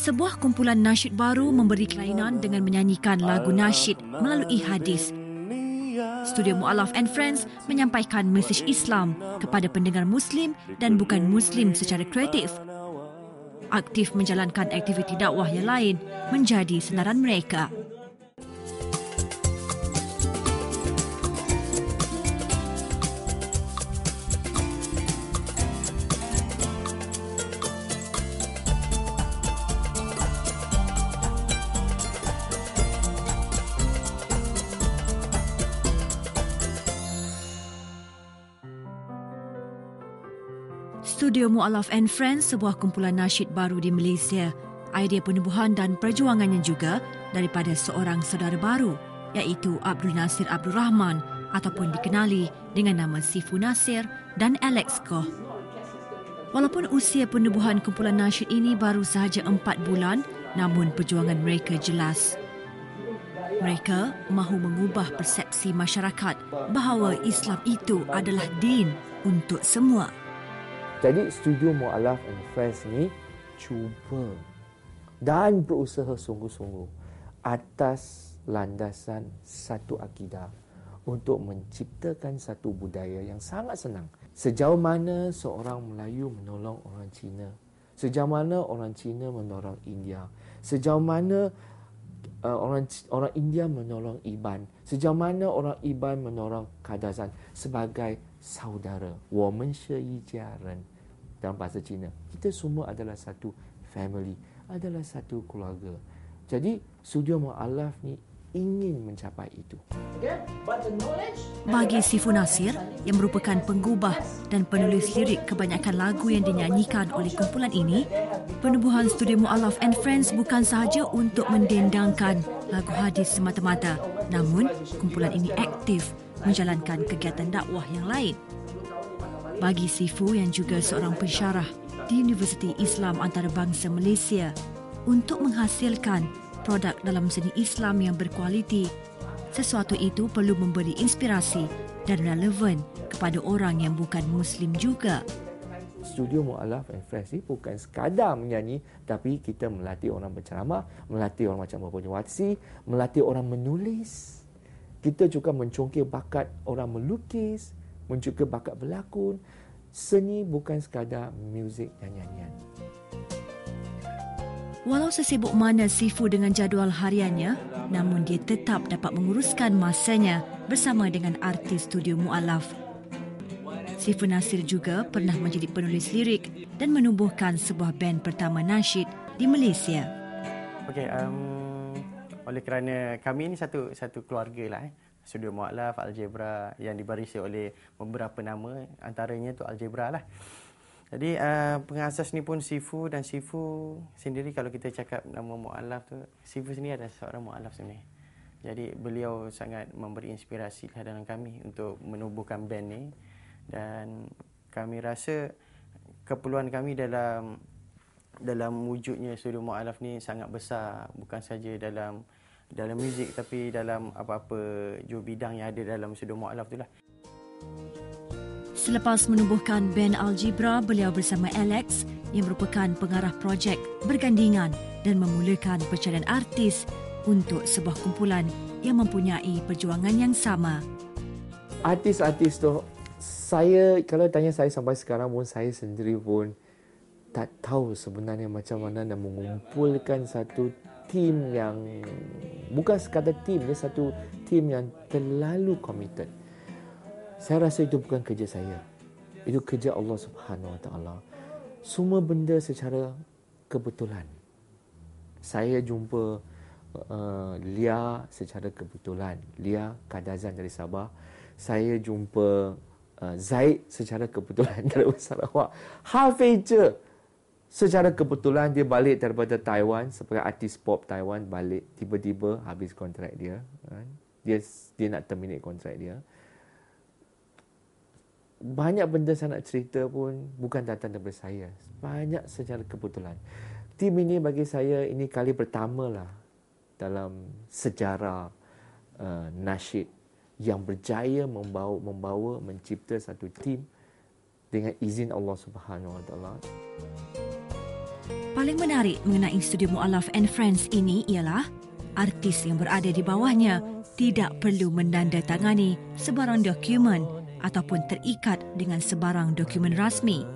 Sebuah kumpulan nasyid baru memberi kelainan dengan menyanyikan lagu nasyid melalui hadis. Studio Mu'alaf and Friends menyampaikan mesej Islam kepada pendengar Muslim dan bukan Muslim secara kreatif. Aktif menjalankan aktiviti dakwah yang lain menjadi senaran mereka. Studio Mu'alaf and Friends, sebuah kumpulan nasyid baru di Malaysia. Idea penubuhan dan perjuangannya juga daripada seorang saudara baru, iaitu Abdul Nasir Abdul Rahman ataupun dikenali dengan nama Sifu Nasir dan Alex Koh. Walaupun usia penubuhan kumpulan nasyid ini baru sahaja 4 bulan, namun perjuangan mereka jelas. Mereka mahu mengubah persepsi masyarakat bahawa Islam itu adalah din untuk semua. Jadi Studio Mu'alaf and Friends ni cuba dan berusaha sungguh-sungguh atas landasan satu akidah untuk menciptakan satu budaya yang sangat senang. Sejauh mana seorang Melayu menolong orang Cina, sejauh mana orang Cina menolong India, sejauh mana orang India menolong Iban, sejauh mana orang Iban menolong Kadazan sebagai saudara. 我们是一家人 dalam bahasa Cina. Kita semua adalah satu family, adalah satu keluarga. Jadi Studio Mu'alaf ni ingin mencapai itu. Bagi Sifu Nasir, yang merupakan penggubah dan penulis lirik kebanyakan lagu yang dinyanyikan oleh kumpulan ini, penubuhan Studio Mu'alaf and Friends bukan sahaja untuk mendendangkan lagu hadis semata-mata, namun kumpulan ini aktif menjalankan kegiatan dakwah yang lain. Bagi Sifu yang juga seorang pensyarah di Universiti Islam Antarabangsa Malaysia, untuk menghasilkan produk dalam seni Islam yang berkualiti, sesuatu itu perlu memberi inspirasi dan relevan kepada orang yang bukan Muslim juga. Studio Mu'alaf and Friends ni bukan sekadar menyanyi, tapi kita melatih orang berceramah, melatih orang macam berpuisi, melatih orang menulis. Kita juga mencongkir bakat orang melukis, mencongkir bakat berlakon. Seni bukan sekadar muzik dan nyanyian. Walau sesibuk mana Sifu dengan jadual hariannya, namun dia tetap dapat menguruskan masanya bersama dengan artis Studio Mu'alaf. Sifu Nasir juga pernah menjadi penulis lirik dan menubuhkan sebuah band pertama nasyid di Malaysia. Okey, oleh kerana kami ini satu keluarga lah. Studio Mu'alaf, Algebra yang dibarisi oleh beberapa nama, antaranya tu Algebra lah. Jadi pengasas ni pun Sifu, dan Sifu sendiri kalau kita cakap nama Mu'alaf tu, Sifu sendiri adalah seorang Mu'alaf sebenarnya. Jadi beliau sangat memberi inspirasi dalam kami untuk menubuhkan band ni, dan kami rasa keperluan kami dalam wujudnya Studio Mu'alaf ni sangat besar, bukan saja dalam muzik tapi dalam apa-apa jua bidang yang ada dalam Studio Mu'alaf tu lah. Selepas menubuhkan band Algebra, beliau bersama Alex yang merupakan pengarah projek bergandingan dan memulakan pencarian artis untuk sebuah kumpulan yang mempunyai perjuangan yang sama. Artis-artis tu, saya kalau tanya saya sampai sekarang pun saya sendiri pun tak tahu sebenarnya macam mana nak mengumpulkan satu tim yang bukan sekadar tim, dia satu tim yang terlalu committed. Saya rasa itu bukan kerja saya. Itu kerja Allah Subhanahu Wa Taala. Semua benda secara kebetulan. Saya jumpa Lia secara kebetulan. Lia Kadazan dari Sabah. Saya jumpa Zaid secara kebetulan dari Sarawak. Hafiz je secara kebetulan dia balik daripada Taiwan sebagai artis pop Taiwan, balik tiba-tiba habis kontrak dia. Dia nak terminate kontrak dia. Banyak benda saya nak cerita pun bukan datang daripada saya. Banyak secara kebetulan. Tim ini bagi saya ini kali pertama lah dalam sejarah nasyid yang berjaya membawa mencipta satu tim dengan izin Allah Subhanahu Wa Taala. paling menarik mengenai studio Mu'allaf and Friends ini ialah artis yang berada di bawahnya tidak perlu menandatangani sebarang dokumen ataupun terikat dengan sebarang dokumen rasmi.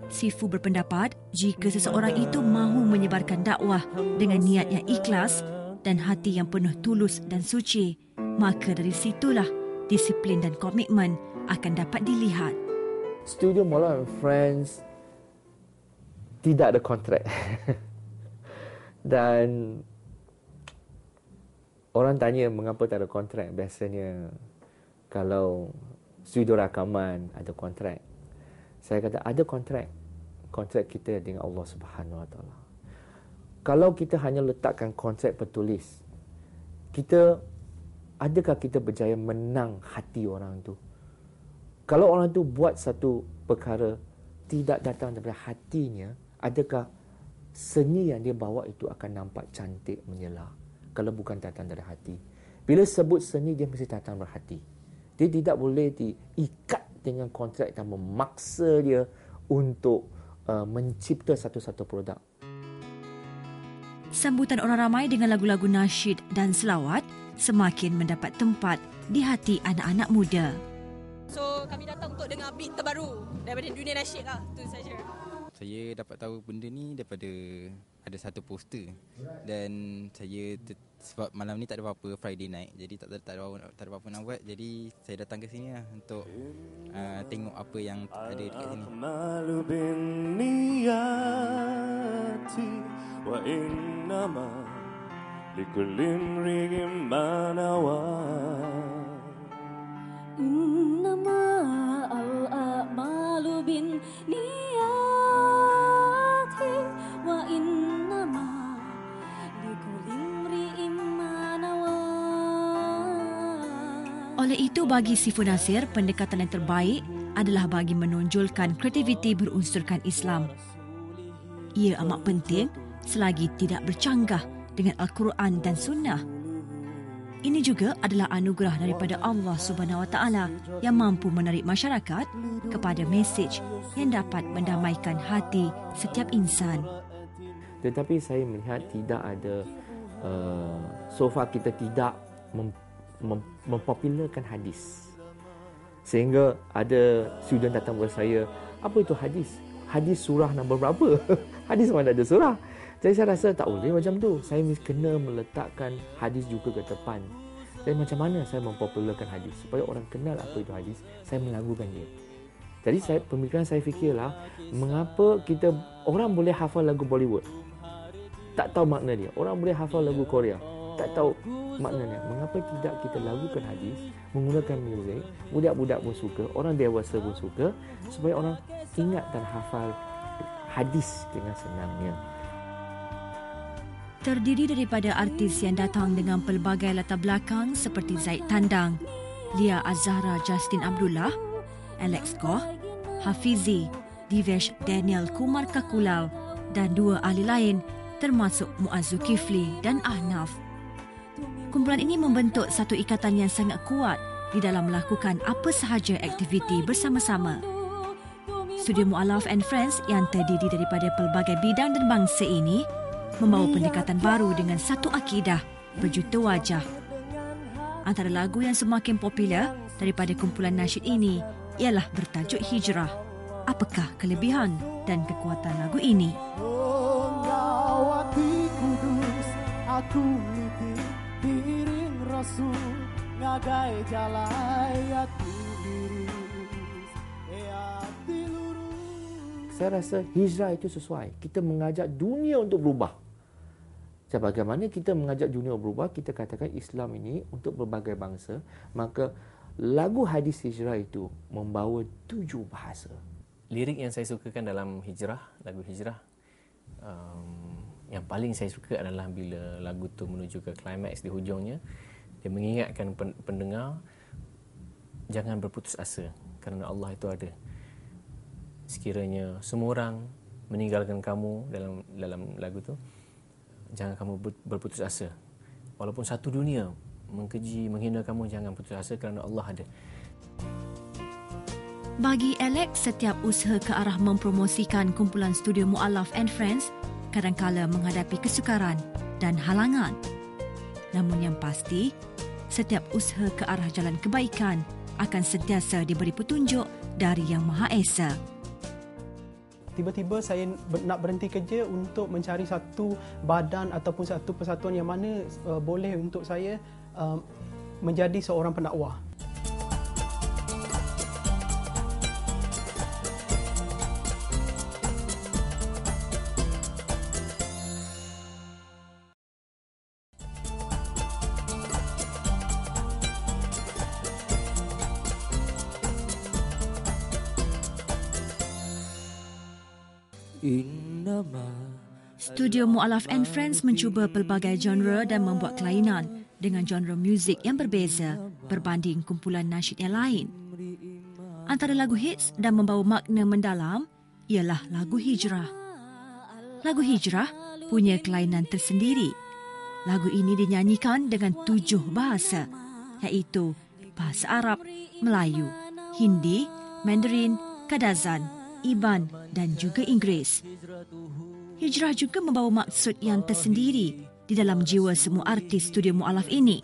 Sifu berpendapat jika seseorang itu mahu menyebarkan dakwah dengan niat yang ikhlas dan hati yang penuh tulus dan suci, maka dari situlah disiplin dan komitmen akan dapat dilihat. Studio Mu'allaf and Friends tidak ada kontrak. Dan orang tanya mengapa tak ada kontrak. Biasanya kalau studio rakaman ada kontrak. Saya kata ada kontrak. Kontrak kita dengan Allah Subhanahu Wa Taala. Kalau kita hanya letakkan kontrak bertulis, adakah kita berjaya menang hati orang tu? Kalau orang tu buat satu perkara tidak datang daripada hatinya, adakah seni yang dia bawa itu akan nampak cantik menyela? Kalau bukan datang dari hati. Bila sebut seni, dia mesti datang dari hati. Dia tidak boleh diikat dengan kontrak dan memaksa dia untuk mencipta satu-satu produk. Sambutan orang ramai dengan lagu-lagu nasyid dan selawat semakin mendapat tempat di hati anak-anak muda. So kami datang untuk dengar beat terbaru daripada dunia nasyid lah, tu saja. Saya dapat tahu benda ni daripada ada satu poster dan saya sebab malam ni tak ada apa-apa, Friday night, jadi tak ada apa-apa nak buat, jadi saya datang ke sini lah untuk tengok apa yang ada dekat sini. Malu bin niyati wa innama likullin rigim manawa innama al-a'malu bin niyati wa innama likulli imri'in ma nawa. Oleh itu, bagi Sifu Nasir, pendekatan yang terbaik adalah bagi menonjolkan kreativiti berunsurkan Islam. Ia amat penting selagi tidak bercanggah dengan Al-Quran dan Sunnah. Ini juga adalah anugerah daripada Allah Subhanahu Wa Taala yang mampu menarik masyarakat kepada mesej yang dapat mendamaikan hati setiap insan. Tetapi saya melihat tidak ada so far kita tidak mempopularkan hadis. Sehingga ada student datang kepada saya, apa itu hadis? Hadis surah nombor berapa? Hadis mana ada surah? Jadi saya rasa tak boleh macam tu. Saya kena meletakkan hadis juga ke depan. Jadi macam mana saya mempopularkan hadis? Supaya orang kenal apa itu hadis, saya melagukan dia. Jadi pemikiran saya fikirlah, mengapa orang boleh hafal lagu Bollywood, tak tahu makna dia. Orang boleh hafal lagu Korea, tak tahu maknanya. Mengapa tidak kita lagukan hadis, menggunakan muzik, budak-budak pun suka, orang dewasa pun suka, supaya orang ingat dan hafal hadis dengan senangnya. Terdiri daripada artis yang datang dengan pelbagai latar belakang seperti Zaid Tandang, Lia Azhara Justin Abdullah, Alex Goh, Hafizi, Divesh Daniel Kumar Kakulal dan dua ahli lain termasuk Muaz Zulkifli dan Ahnaf. Kumpulan ini membentuk satu ikatan yang sangat kuat di dalam melakukan apa sahaja aktiviti bersama-sama. Studio Mu'allaf and Friends yang terdiri daripada pelbagai bidang dan bangsa ini membawa pendekatan baru dengan satu akidah berjuta wajah. Antara lagu yang semakin popular daripada kumpulan nasyid ini ialah bertajuk Hijrah. Apakah kelebihan dan kekuatan lagu ini? Aku nitip piring Rasul ngagai jalan Saya rasa hijrah itu sesuai. Kita mengajak dunia untuk berubah. Bagaimana kita mengajak dunia berubah, kita katakan Islam ini untuk berbagai bangsa, maka lagu hadis hijrah itu membawa 7 bahasa. Lirik yang saya sukakan dalam hijrah, lagu hijrah, yang paling saya suka adalah bila lagu tu menuju ke klimaks di hujungnya, dia mengingatkan pendengar jangan berputus asa kerana Allah itu ada. Sekiranya semua orang meninggalkan kamu dalam lagu tu, jangan kamu berputus asa. Walaupun satu dunia mengkeji, menghina kamu, jangan putus asa kerana Allah ada. Bagi Alex, setiap usaha ke arah mempromosikan kumpulan studio Mu'allaf and Friends kadangkala menghadapi kesukaran dan halangan. Namun yang pasti, setiap usaha ke arah jalan kebaikan akan sentiasa diberi petunjuk dari Yang Maha Esa. Tiba-tiba saya nak berhenti kerja untuk mencari satu badan ataupun satu persatuan yang mana boleh untuk saya menjadi seorang pendakwah. Studio Mu'alaf and Friends mencuba pelbagai genre dan membuat kelainan dengan genre muzik yang berbeza berbanding kumpulan nasyid yang lain. Antara lagu hits dan membawa makna mendalam ialah lagu Hijrah. Lagu Hijrah punya kelainan tersendiri. Lagu ini dinyanyikan dengan 7 bahasa, iaitu bahasa Arab, Melayu, Hindi, Mandarin, Kadazan, Iban dan juga Inggeris. Hijrah juga membawa maksud yang tersendiri di dalam jiwa semua artis studio Mu'alaf ini.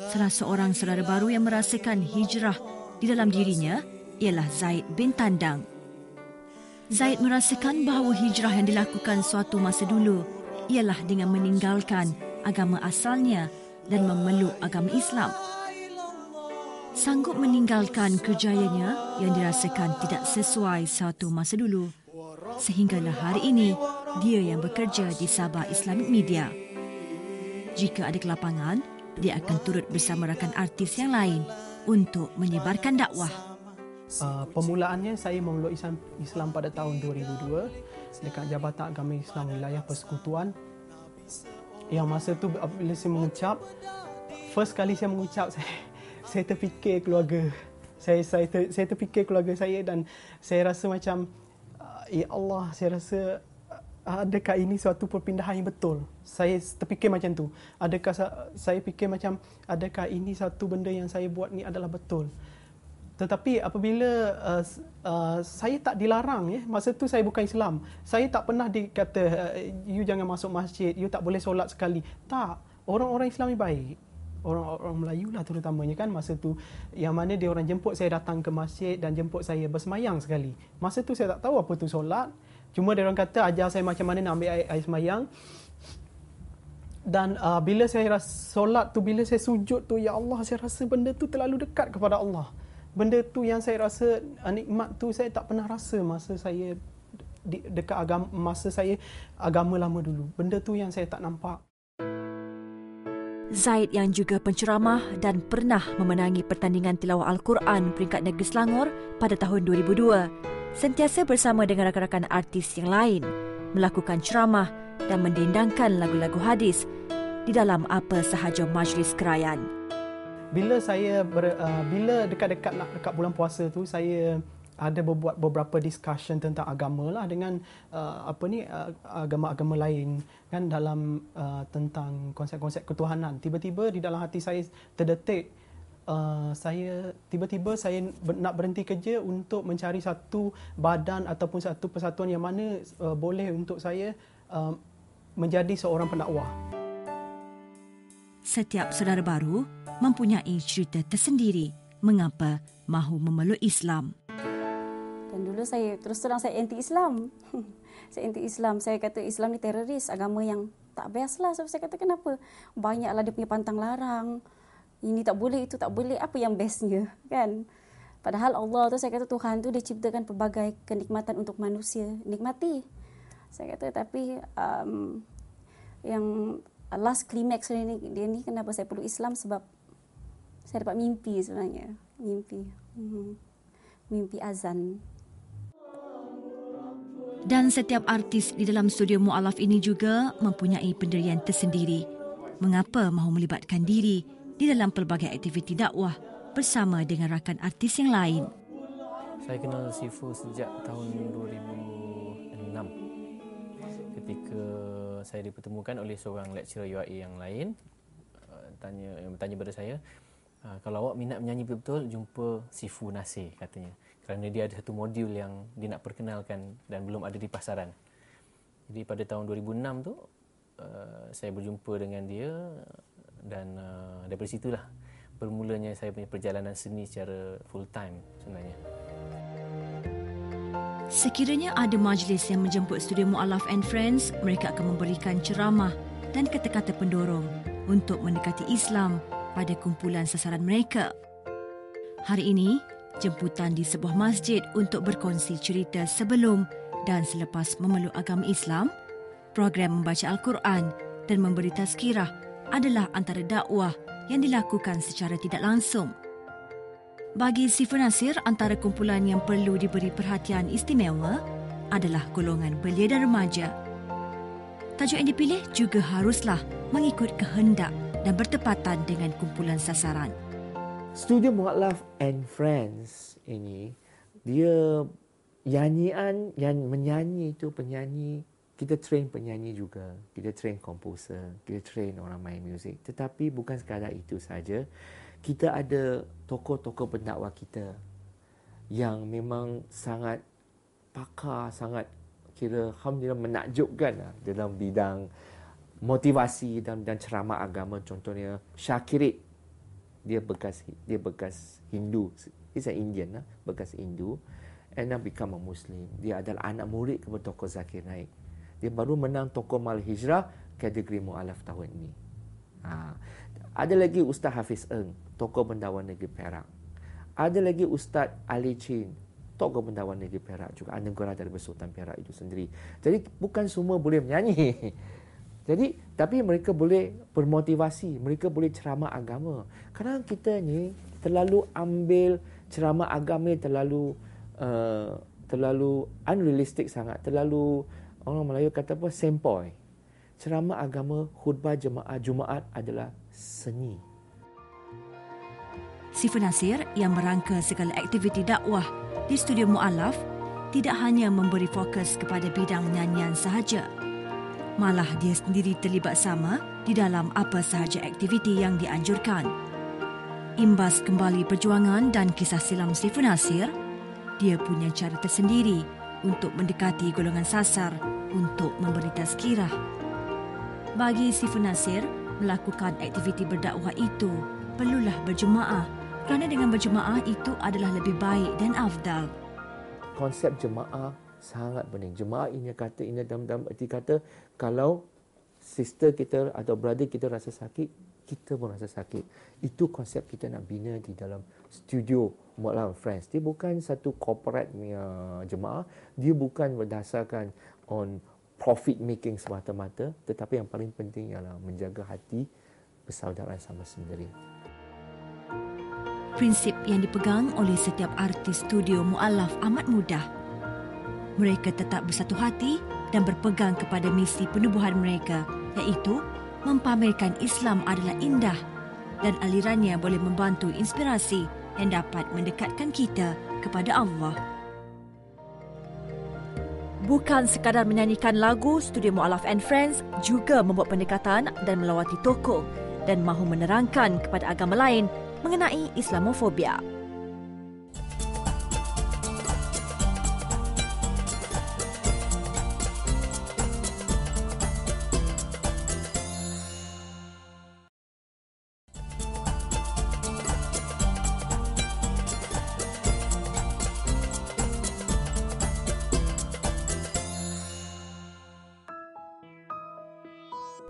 Salah seorang saudara baru yang merasakan hijrah di dalam dirinya ialah Zaid bin Tandang. Zaid merasakan bahawa hijrah yang dilakukan suatu masa dulu ialah dengan meninggalkan agama asalnya dan memeluk agama Islam. Sanggup meninggalkan kerjayanya yang dirasakan tidak sesuai suatu masa dulu, sehinggalah hari ini dia yang bekerja di Sabah Islamic Media. Jika ada kelapangan, dia akan turut bersama rakan artis yang lain untuk menyebarkan dakwah. Permulaannya saya memeluk Islam pada tahun 2002 dekat Jabatan Agama Islam Wilayah Persekutuan. Yang masa tu bila saya mengucap, first kali saya mengucap, saya terfikir keluarga. Saya terfikir keluarga saya dan saya rasa macam, ya Allah, saya rasa adakah ini suatu perpindahan yang betul? Saya terfikir macam tu. Adakah saya fikir macam, adakah ini satu benda yang saya buat ni adalah betul? Tetapi apabila saya tak dilarang, masa tu saya bukan Islam. Saya tak pernah dikata, you jangan masuk masjid, you tak boleh solat sekali. Tak, orang-orang Islam ni baik. Orang-orang Melayu lah terutamanya kan masa tu. Yang mana dia orang jemput saya datang ke masjid dan jemput saya bersemayang sekali. Masa tu saya tak tahu apa tu solat. Cuma dia orang kata ajar saya macam mana nak ambil air semayang. Dan bila saya rasa solat tu, bila saya sujud tu, ya Allah, saya rasa benda tu terlalu dekat kepada Allah. Benda tu yang saya rasa, nikmat tu saya tak pernah rasa masa saya dekat agama, masa saya agama lama dulu. Benda tu yang saya tak nampak. Zaid yang juga penceramah dan pernah memenangi pertandingan tilawah Al-Quran peringkat negeri Selangor pada tahun 2002, sentiasa bersama dengan rakan-rakan artis yang lain melakukan ceramah dan mendendangkan lagu-lagu hadis di dalam apa sahaja majlis kerajaan. Bila dekat-dekat nak dekat bulan puasa tu, saya ada berbuat beberapa discussion tentang agama lah dengan agama-agama lain kan dalam tentang konsep-konsep ketuhanan. Tiba-tiba di dalam hati saya terdetik saya nak berhenti kerja untuk mencari satu badan ataupun satu persatuan yang mana boleh untuk saya menjadi seorang pendakwah. Setiap saudara baru mempunyai cerita tersendiri mengapa mahu memeluk Islam. Dan dulu saya terus terang saya anti-Islam. Saya anti-Islam. Saya kata Islam ni teroris, agama yang tak best lah. So, saya kata kenapa? Banyaklah dia punya pantang larang. Ini tak boleh, itu tak boleh. Apa yang bestnya? Kan? Padahal Allah tu, saya kata Tuhan tu dia ciptakan pelbagai kenikmatan untuk manusia. Nikmati. Saya kata tapi yang last climax dia ni kenapa saya perlu Islam? Sebab saya dapat mimpi sebenarnya. Mimpi azan. Dan setiap artis di dalam studio Mu'alaf ini juga mempunyai pendirian tersendiri. Mengapa mahu melibatkan diri di dalam pelbagai aktiviti dakwah bersama dengan rakan artis yang lain. Saya kenal Sifu sejak tahun 2006. Ketika saya dipertemukan oleh seorang lecturer UAE yang lain, bertanya kepada saya, Kalau awak minat menyanyi betul-betul, jumpa Sifu Nasir katanya. Kerana dia ada satu modul yang dia nak perkenalkan dan belum ada di pasaran. Jadi pada tahun 2006 tu, saya berjumpa dengan dia dan daripada situlah bermulanya saya punya perjalanan seni secara full time sebenarnya. Sekiranya ada majlis yang menjemput Studio Mu'allaf and Friends, mereka akan memberikan ceramah dan kata-kata pendorong untuk mendekati Islam pada kumpulan sasaran mereka. Hari ini, jemputan di sebuah masjid untuk berkongsi cerita sebelum dan selepas memeluk agama Islam, program membaca Al-Quran dan memberi tazkirah adalah antara dakwah yang dilakukan secara tidak langsung. Bagi Sifu Nasir, antara kumpulan yang perlu diberi perhatian istimewa adalah golongan belia dan remaja. Tajuk yang dipilih juga haruslah mengikut kehendak dan bertepatan dengan kumpulan sasaran. Studio Mu'allaf and Friends ini, dia nyanyian yang menyanyi itu penyanyi, kita train penyanyi juga, kita train komposer, kita train orang main muzik. Tetapi bukan sekadar itu saja, kita ada tokoh-tokoh pendakwah kita yang memang sangat pakar, sangat kira alhamdulillah menakjubkan dalam bidang motivasi dan ceramah agama. Contohnya Syakirit, dia bekas Hindu, he's an Indian, bekas Hindu, and now become a Muslim. Dia adalah anak murid kepada Tokoh Zakir Naik. Dia baru menang Tokoh Mal Hijrah kategori Mu'allaf tahun ini. Ada lagi Ustaz Hafiz Eng, Tokoh Pendakwah Negeri Perak. Ada lagi Ustaz Ali Chin, Tokoh Pendakwah Negeri Perak juga, anugerah dari Sultan Perak itu sendiri. Jadi bukan semua boleh menyanyi. Tapi mereka boleh bermotivasi, mereka boleh ceramah agama. Kadang kita ni terlalu ambil ceramah agama terlalu unrealistic sangat, terlalu, orang Melayu kata apa, sempoi. Ceramah agama, khutbah jemaah Jumaat adalah seni. Sifu Nasir yang merangka segala aktiviti dakwah di Studio Mu'allaf tidak hanya memberi fokus kepada bidang nyanyian sahaja. Malah dia sendiri terlibat sama di dalam apa sahaja aktiviti yang dianjurkan. Imbas kembali perjuangan dan kisah silam Sifu Nasir, dia punya cara tersendiri untuk mendekati golongan sasar untuk memberi tazkirah. Bagi Sifu Nasir, melakukan aktiviti berdakwah itu perlulah berjemaah, kerana dengan berjemaah itu adalah lebih baik dan afdal. Konsep jemaah sangat penting. Jemaah ini dalam erti kata, kalau sister kita atau brother kita rasa sakit, kita pun rasa sakit. Itu konsep kita nak bina di dalam Studio Mu'allaf Friends. Dia bukan satu corporate jemaah, dia bukan berdasarkan on profit making semata-mata, tetapi yang paling penting ialah menjaga hati persaudaraan sama sendiri. Prinsip yang dipegang oleh setiap artis Studio Mu'allaf amat mudah. Mereka tetap bersatu hati dan berpegang kepada misi penubuhan mereka, iaitu mempamerkan Islam adalah indah dan alirannya boleh membantu inspirasi yang dapat mendekatkan kita kepada Allah. Bukan sekadar menyanyikan lagu, Studio Mu'allaf and Friends juga membuat pendekatan dan melawati tokoh dan mahu menerangkan kepada agama lain mengenai Islamofobia.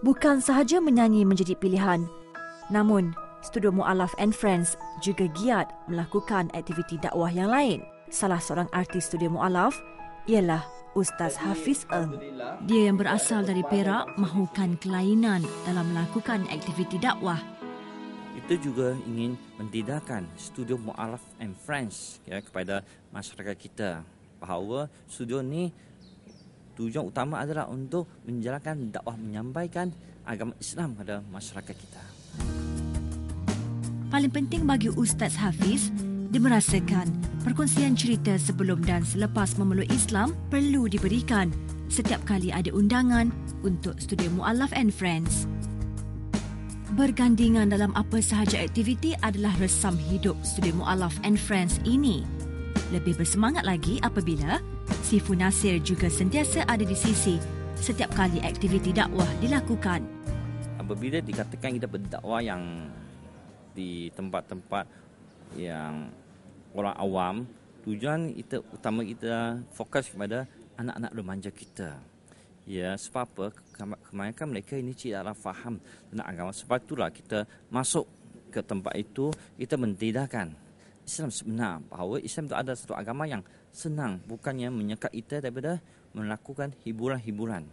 Bukan sahaja menyanyi menjadi pilihan, namun Studio Mu'allaf and Friends juga giat melakukan aktiviti dakwah yang lain. Salah seorang artis Studio Mu'allaf ialah Ustaz Hafiz Eng. Dia yang berasal dari Perak mahukan kelainan dalam melakukan aktiviti dakwah. Kita juga ingin mentidakkan Studio Mu'allaf and Friends kepada masyarakat kita, bahawa studio ni tujuan utama adalah untuk menjalankan dakwah, menyampaikan agama Islam kepada masyarakat kita. Paling penting bagi Ustaz Hafiz, dia merasakan perkongsian cerita sebelum dan selepas memeluk Islam perlu diberikan setiap kali ada undangan untuk Studio Mu'allaf and Friends. Bergandingan dalam apa sahaja aktiviti adalah resam hidup Studio Mu'alaf and Friends ini. Lebih bersemangat lagi apabila Sifu Nasir juga sentiasa ada di sisi setiap kali aktiviti dakwah dilakukan. Apabila dikatakan kita berdakwah yang di tempat-tempat yang orang awam, tujuan kita utama kita fokus kepada anak-anak remaja kita. Ya, sebab apa? Kebanyakan mereka ini tidaklah faham tentang agama. Sebab itulah kita masuk ke tempat itu, kita mentidakkan Islam sebenar, bahawa Islam itu ada satu agama yang senang, bukannya menyekat kita daripada melakukan hiburan-hiburan.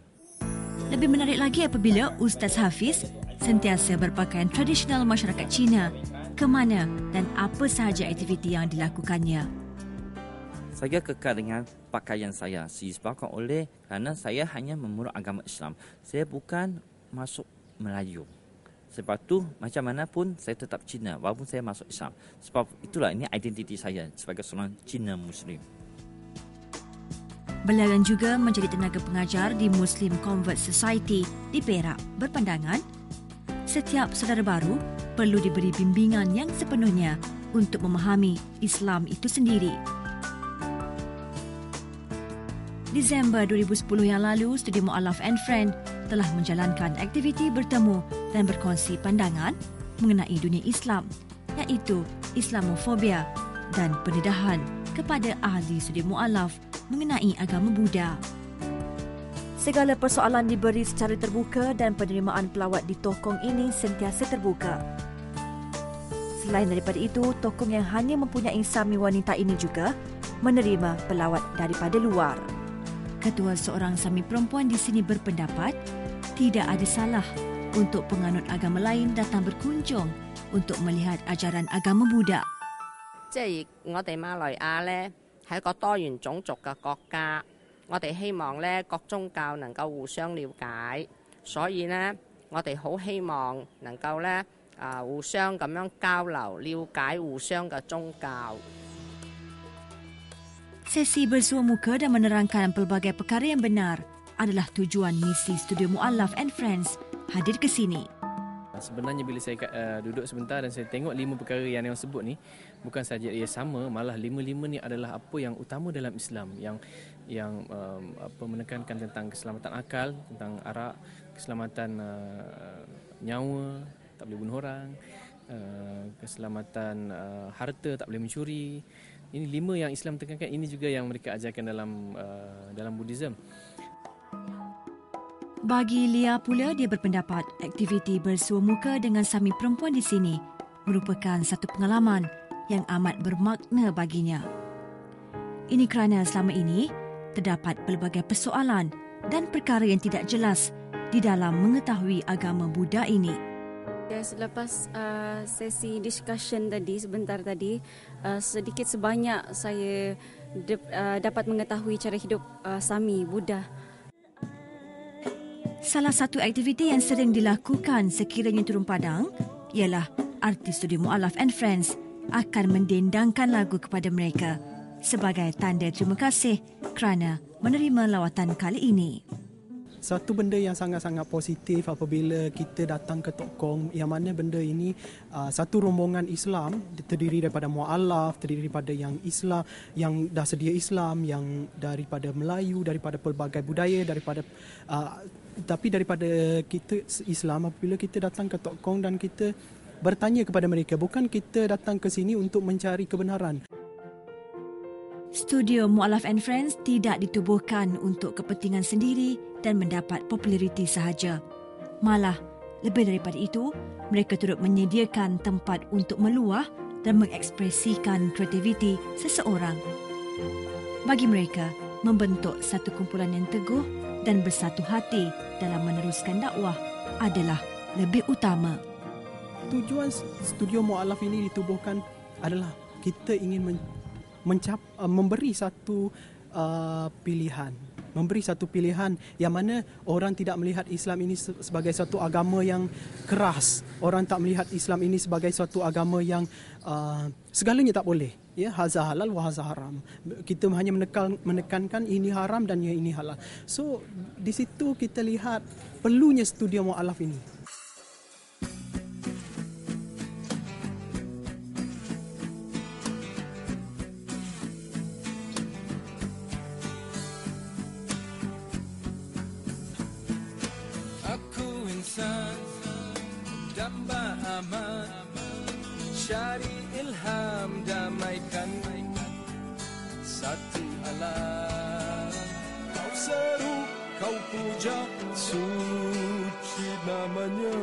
Lebih menarik lagi apabila Ustaz Hafiz sentiasa berpakaian tradisional masyarakat Cina, ke mana dan apa sahaja aktiviti yang dilakukannya. Saya kekal dengan pakaian saya disebabkan oleh kerana saya hanya memeluk agama Islam. Saya bukan masuk Melayu. Sebab tu macam mana pun saya tetap Cina walaupun saya masuk Islam. Sebab itulah ini identiti saya sebagai seorang Cina Muslim. Beliau juga menjadi tenaga pengajar di Muslim Convert Society di Perak berpandangan setiap saudara baru perlu diberi bimbingan yang sepenuhnya untuk memahami Islam itu sendiri. Disember 2010 yang lalu, Studio Mu'alaf and Friend telah menjalankan aktiviti bertemu dan berkongsi pandangan mengenai dunia Islam, iaitu Islamofobia dan pendedahan kepada ahli Studio Mu'alaf mengenai agama Buddha. Segala persoalan diberi secara terbuka dan penerimaan pelawat di tokong ini sentiasa terbuka. Selain daripada itu, tokong yang hanya mempunyai sami wanita ini juga menerima pelawat daripada luar. Ketua seorang sami perempuan di sini berpendapat tidak ada salah untuk penganut agama lain datang berkunjung untuk melihat ajaran agama Buddha. 即係我哋馬來亞呢係一個多元種族嘅國家，我哋希望呢各宗教能夠互相了解，所以呢我哋好希望能夠呢互相咁樣交流，了解互相嘅宗教。 Sesi bersua muka dan menerangkan pelbagai perkara yang benar adalah tujuan misi Studio Mu'alaf and Friends hadir ke sini. Sebenarnya bila saya duduk sebentar dan saya tengok 5 perkara yang sebut ni, bukan saja ia sama, malah 5 ni adalah apa yang utama dalam Islam, yang menekankan tentang keselamatan akal, tentang arak, keselamatan nyawa, tak boleh bunuh orang, keselamatan harta, tak boleh mencuri. Ini 5 yang Islam tekankan, ini juga yang mereka ajarkan dalam Buddhism. Bagi Lia pula, dia berpendapat aktiviti bersua muka dengan sami perempuan di sini merupakan satu pengalaman yang amat bermakna baginya. Ini kerana selama ini terdapat pelbagai persoalan dan perkara yang tidak jelas di dalam mengetahui agama Buddha ini. Selepas sesi discussion tadi, sebentar tadi, sedikit sebanyak saya dapat mengetahui cara hidup Sami Buddha. Salah satu aktiviti yang sering dilakukan sekiranya turun padang ialah artis Studio Mu'alaf and Friends akan mendendangkan lagu kepada mereka sebagai tanda terima kasih kerana menerima lawatan kali ini. Satu benda yang sangat-sangat positif apabila kita datang ke tokong, yang mana benda ini satu rombongan Islam terdiri daripada Mu'alaf, terdiri daripada yang Islam, yang dah sedia Islam, yang daripada Melayu, daripada pelbagai budaya, tapi daripada kita Islam, apabila kita datang ke tokong dan kita bertanya kepada mereka, bukan kita datang ke sini untuk mencari kebenaran. Studio Mu'alaf and Friends tidak ditubuhkan untuk kepentingan sendiri dan mendapat populariti sahaja. Malah, lebih daripada itu, mereka turut menyediakan tempat untuk meluah dan mengekspresikan kreativiti seseorang. Bagi mereka, membentuk satu kumpulan yang teguh dan bersatu hati dalam meneruskan dakwah adalah lebih utama. Tujuan Studio Mu'alaf ini ditubuhkan adalah kita ingin memberi satu pilihan yang mana orang tidak melihat Islam ini sebagai satu agama yang keras. Orang tak melihat Islam ini sebagai satu agama yang segalanya tak boleh. Ya, haza halal wa haza haram. Kita hanya menekankan ini haram dan yang ini halal. So di situ kita lihat perlunya Studio Mu'alaf ini. hamba amat, syari ilham damaikan satu alam. Kau seru, kau puja, suci namanya.